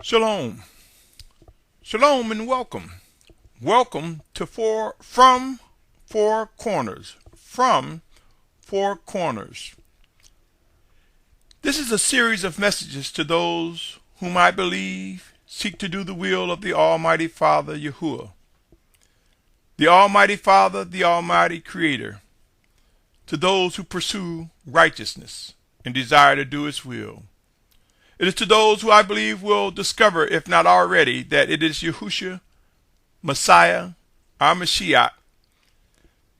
Shalom. Shalom and welcome. Welcome to From Four Corners. From Four Corners. This is a series of messages to those whom I believe seek to do the will of the Almighty Father Yahuwah, the Almighty Father, the Almighty Creator, to those who pursue righteousness and desire to do His will. It is to those who I believe will discover, if not already, that it is Yahushua, Messiah, our Mashiach,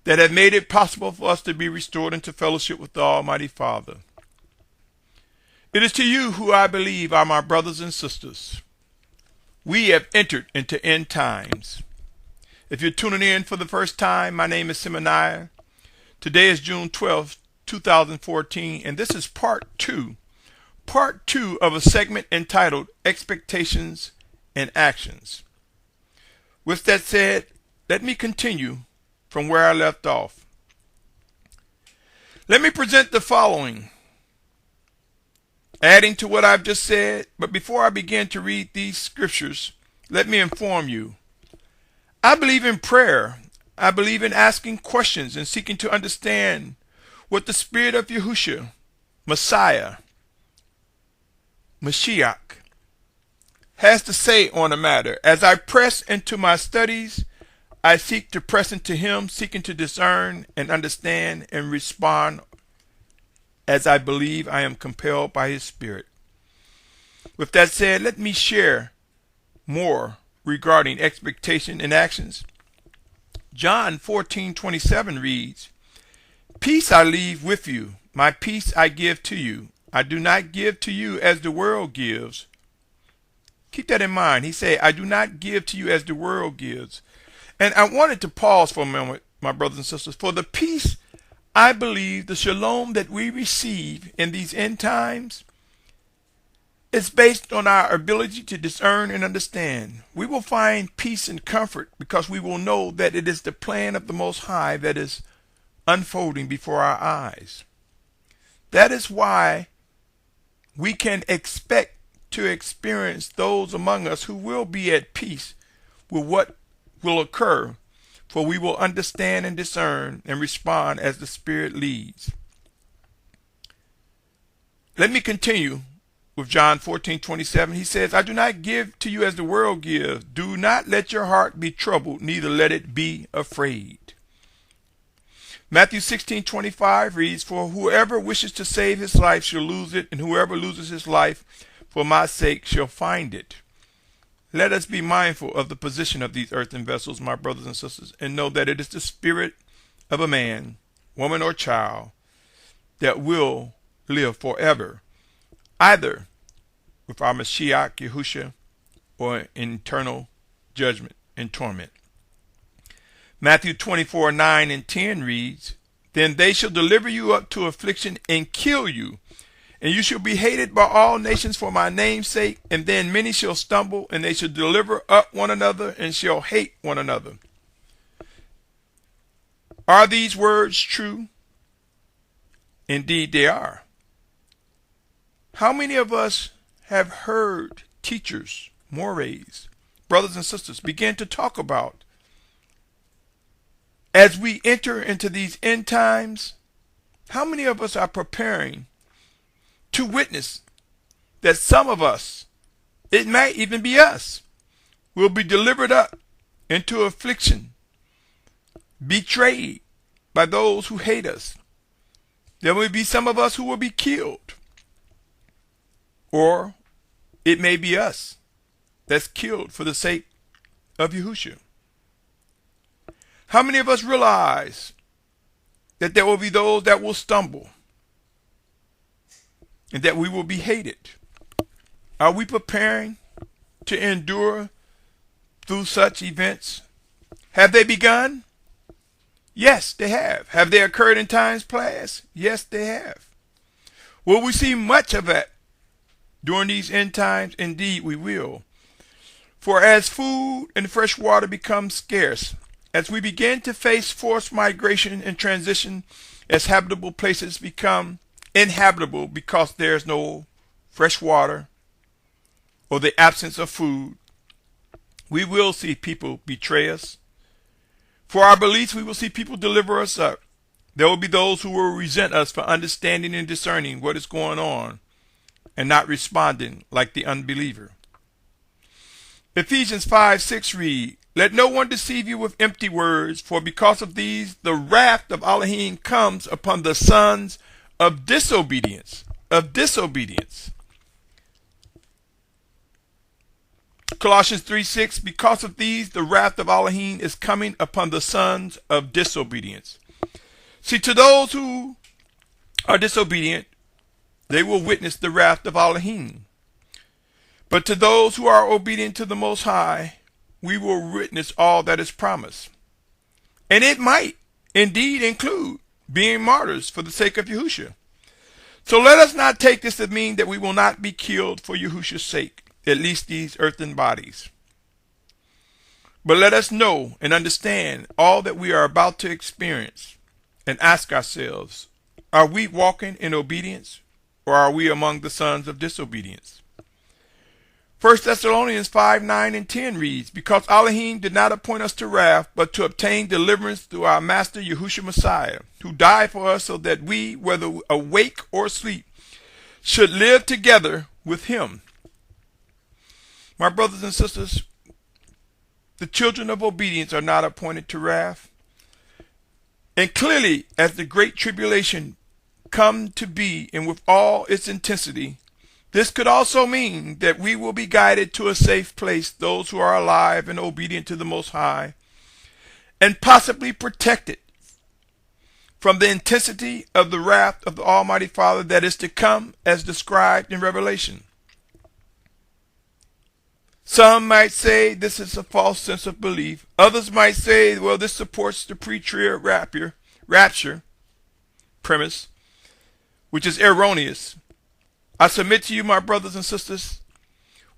that have made it possible for us to be restored into fellowship with the Almighty Father. It is to you who I believe are my brothers and sisters. We have entered into end times. If you're tuning in for the first time, my name is Symmanayah. Today is June 12th, 2014, and this is part two of a segment entitled Expectations and Actions. With that said, let me continue from where I left off. Let me present the following, adding to what I've just said, but before I begin to read these scriptures, let me inform you. I believe in prayer. I believe in asking questions and seeking to understand what the Spirit of Yahushua, Messiah, Mashiach, has to say on the matter. As I press into my studies, I seek to press into Him, seeking to discern and understand and respond as I believe I am compelled by His Spirit. With that said, let me share more regarding expectation and actions. John 14:27 reads, "Peace I leave with you, my peace I give to you. I do not give to you as the world gives." Keep that in mind. He said, I do not give to you as the world gives. And I wanted to pause for a moment, my brothers and sisters. For the peace, I believe, the shalom that we receive in these end times is based on our ability to discern and understand. We will find peace and comfort because we will know that it is the plan of the Most High that is unfolding before our eyes. That is why we can expect to experience those among us who will be at peace with what will occur, for we will understand and discern and respond as the Spirit leads. Let me continue with John 14:27. He says, I do not give to you as the world gives. Do not let your heart be troubled, neither let it be afraid. Matthew 16:25 reads, For whoever wishes to save his life shall lose it, and whoever loses his life for my sake shall find it. Let us be mindful of the position of these earthen vessels, my brothers and sisters, and know that it is the spirit of a man, woman, or child that will live forever, either with our Mashiach, Yahushua, or in eternal judgment and torment. Matthew 24:9 and 10 reads, Then they shall deliver you up to affliction and kill you, and you shall be hated by all nations for my name's sake, and then many shall stumble, and they shall deliver up one another, and shall hate one another. Are these words true? Indeed they are. How many of us have heard teachers, mores, brothers and sisters begin to talk about, as we enter into these end times, how many of us are preparing to witness that some of us, it might even be us, will be delivered up into affliction, betrayed by those who hate us? There will be some of us who will be killed. Or it may be us that's killed for the sake of Yahushua. How many of us realize that there will be those that will stumble and that we will be hated? Are we preparing to endure through such events? Have they begun? Yes, they have. Have they occurred in times past? Yes, they have. Will we see much of that during these end times? Indeed, we will. For as food and fresh water become scarce, as we begin to face forced migration and transition, as habitable places become inhabitable because there's no fresh water, or the absence of food. We will see people betray us. For our beliefs, we will see people deliver us up. There will be those who will resent us for understanding and discerning what is going on and not responding like the unbeliever. Ephesians 5:6 read, "Let no one deceive you with empty words, for because of these the wrath of Elohim comes upon the sons of disobedience." Colossians 3:6, "Because of these the wrath of Elohim is coming upon the sons of disobedience." See, to those who are disobedient, they will witness the wrath of Elohim. But to those who are obedient to the Most High, we will witness all that is promised. And it might indeed include being martyrs for the sake of Yahushua. So let us not take this to mean that we will not be killed for Yahushua's sake, at least these earthen bodies. But let us know and understand all that we are about to experience and ask ourselves, are we walking in obedience, or are we among the sons of disobedience? 1 Thessalonians 5:9 and 10 reads, "Because Elohim did not appoint us to wrath, but to obtain deliverance through our Master Yahushua Messiah, who died for us so that we, whether awake or asleep, should live together with him." My brothers and sisters, the children of obedience are not appointed to wrath. And clearly, as the great tribulation come to be and with all its intensity, this could also mean that we will be guided to a safe place, those who are alive and obedient to the Most High, and possibly protected from the intensity of the wrath of the Almighty Father that is to come as described in Revelation. Some might say this is a false sense of belief. Others might say, well, this supports the pre-trib rapture premise, which is erroneous. I submit to you, my brothers and sisters,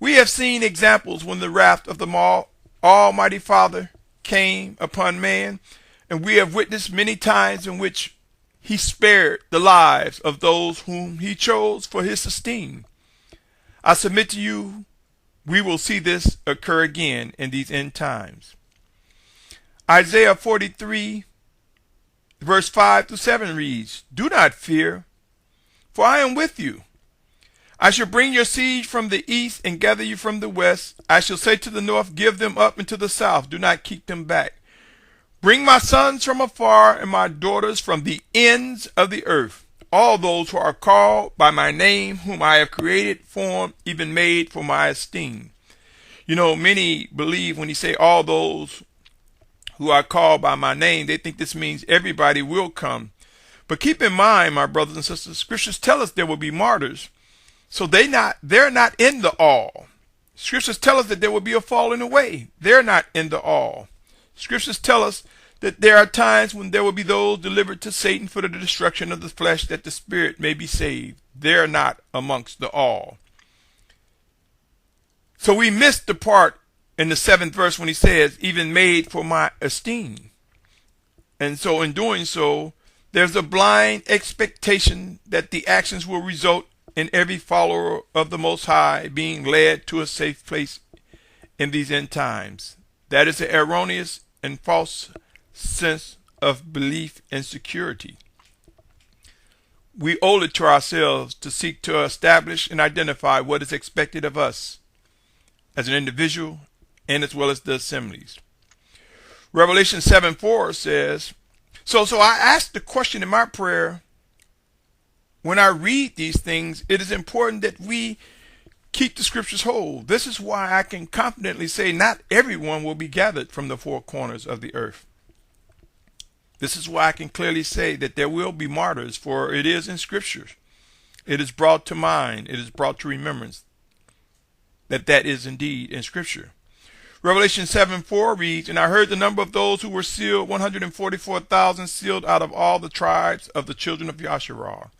we have seen examples when the wrath of the Almighty Father came upon man, and we have witnessed many times in which he spared the lives of those whom he chose for his esteem. I submit to you, we will see this occur again in these end times. Isaiah 43, verse 5 through 7 reads, "Do not fear, for I am with you. I shall bring your siege from the east and gather you from the west. I shall say to the north, give them up, and to the south, do not keep them back. Bring my sons from afar and my daughters from the ends of the earth. All those who are called by my name, whom I have created, formed, even made for my esteem." You know, many believe when he say all those who are called by my name, they think this means everybody will come. But keep in mind, my brothers and sisters, scriptures tell us there will be martyrs. So they're not in the all. Scriptures tell us that there will be a falling away. They're not in the all. Scriptures tell us that there are times when there will be those delivered to Satan for the destruction of the flesh, that the spirit may be saved. They're not amongst the all. So we missed the part in the 7th verse when he says, even made for my esteem. And so in doing so, there's a blind expectation that the actions will result in every follower of the Most High being led to a safe place in these end times. That is an erroneous and false sense of belief and security. We owe it to ourselves to seek to establish and identify what is expected of us as an individual and as well as the assemblies. Revelation 7:4 says, so I asked the question in my prayer, when I read these things, it is important that we keep the scriptures whole. This is why I can confidently say not everyone will be gathered from the four corners of the earth. This is why I can clearly say that there will be martyrs, for it is in scriptures. It is brought to mind, it is brought to remembrance that is indeed in scripture. Revelation 7:4 reads, "And I heard the number of those who were sealed, 144,000 sealed out of all the tribes of the children of Yashar'al."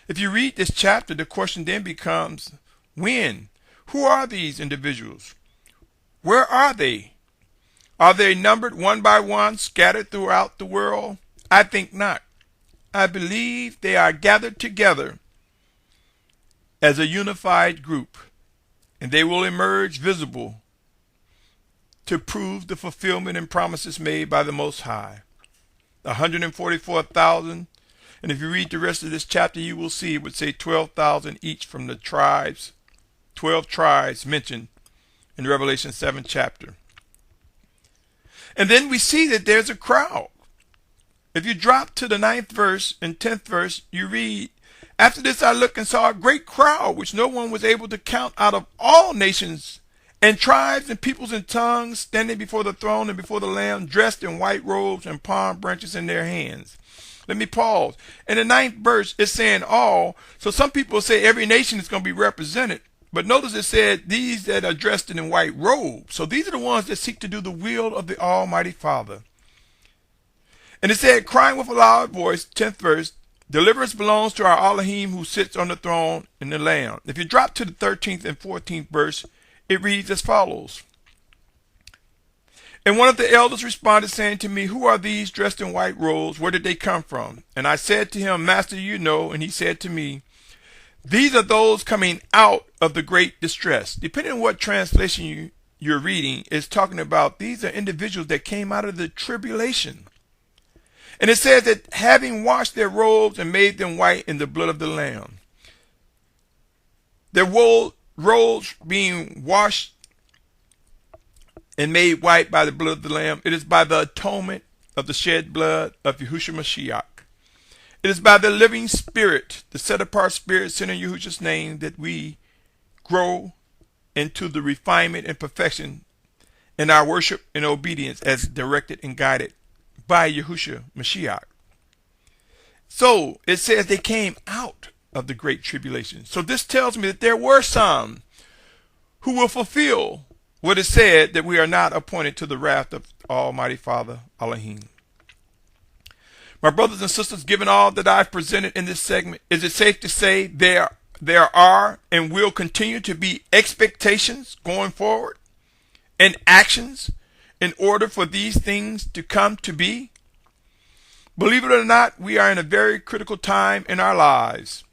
If you read this chapter, the question then becomes, when? Who are these individuals? Where are they? Are they numbered one by one, scattered throughout the world? I think not. I believe they are gathered together as a unified group, and they will emerge visible to prove the fulfillment and promises made by the Most High. 144,000, and if you read the rest of this chapter, you will see it would say 12,000 each from the tribes, 12 tribes mentioned in Revelation 7 chapter. And then we see that there's a crowd. If you drop to the 9th verse and 10th verse, you read, "After this I looked and saw a great crowd, which no one was able to count, out of all nations and tribes and peoples and tongues, standing before the throne and before the Lamb, dressed in white robes and palm branches in their hands." Let me pause. In the 9th verse, it's saying all. So some people say every nation is going to be represented. But notice it said these that are dressed in white robes. So these are the ones that seek to do the will of the Almighty Father. And it said, crying with a loud voice, 10th verse, "Deliverance belongs to our Elohim who sits on the throne and the Lamb." If you drop to the 13th and 14th verse, it reads as follows. "And one of the elders responded, saying to me, 'Who are these dressed in white robes? Where did they come from?' And I said to him, 'Master, you know.' And he said to me, 'These are those coming out of the great distress.'" Depending on what translation you're reading, it's talking about these are individuals that came out of the tribulation. And it says that having washed their robes and made them white in the blood of the Lamb. Their robes being washed and made white by the blood of the Lamb, it is by the atonement of the shed blood of Yahushua Mashiach. It is by the living spirit, the set apart spirit sent in Yahushua's name, that we grow into the refinement and perfection in our worship and obedience as directed and guided by Yahushua Mashiach. So it says they came out of the great tribulation. So this tells me that there were some who will fulfill what is said, that we are not appointed to the wrath of Almighty Father Elohim. My brothers and sisters, given all that I've presented in this segment, is it safe to say there are and will continue to be expectations going forward and actions in order for these things to come to be? Believe it or not, we are in a very critical time in our lives,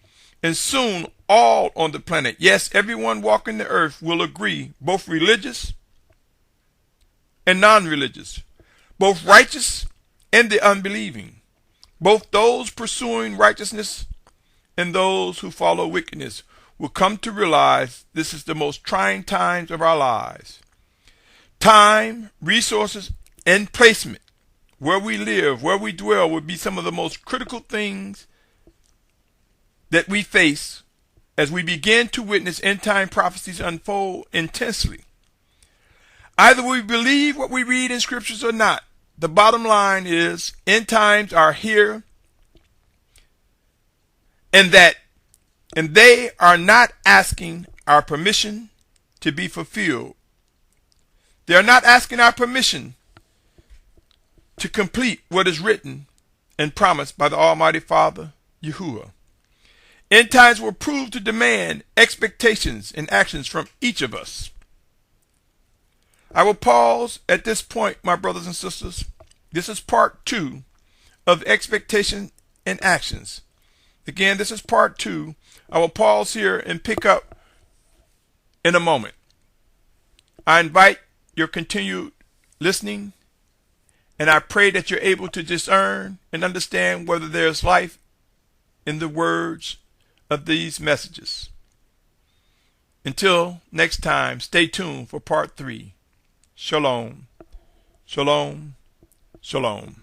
and soon all on the planet, yes, everyone walking the earth, will agree, both religious and non-religious, both righteous and the unbelieving, both those pursuing righteousness and those who follow wickedness, will come to realize this is the most trying times of our lives. Time, resources, and placement, where we live, where we dwell, will be some of the most critical things that we face as we begin to witness end-time prophecies unfold intensely. Either we believe what we read in scriptures or not, the bottom line is end times are here, and they are not asking our permission to be fulfilled. They are not asking our permission to complete what is written and promised by the Almighty Father, Yahuwah. End times will prove to demand expectations and actions from each of us. I will pause at this point, my brothers and sisters. This is part 2 of expectation and actions. Again, this is part 2. I will pause here and pick up in a moment. I invite your continued listening, and I pray that you're able to discern and understand whether there's life in the words of these messages. Until next time, stay tuned for part 3. Shalom, shalom, shalom.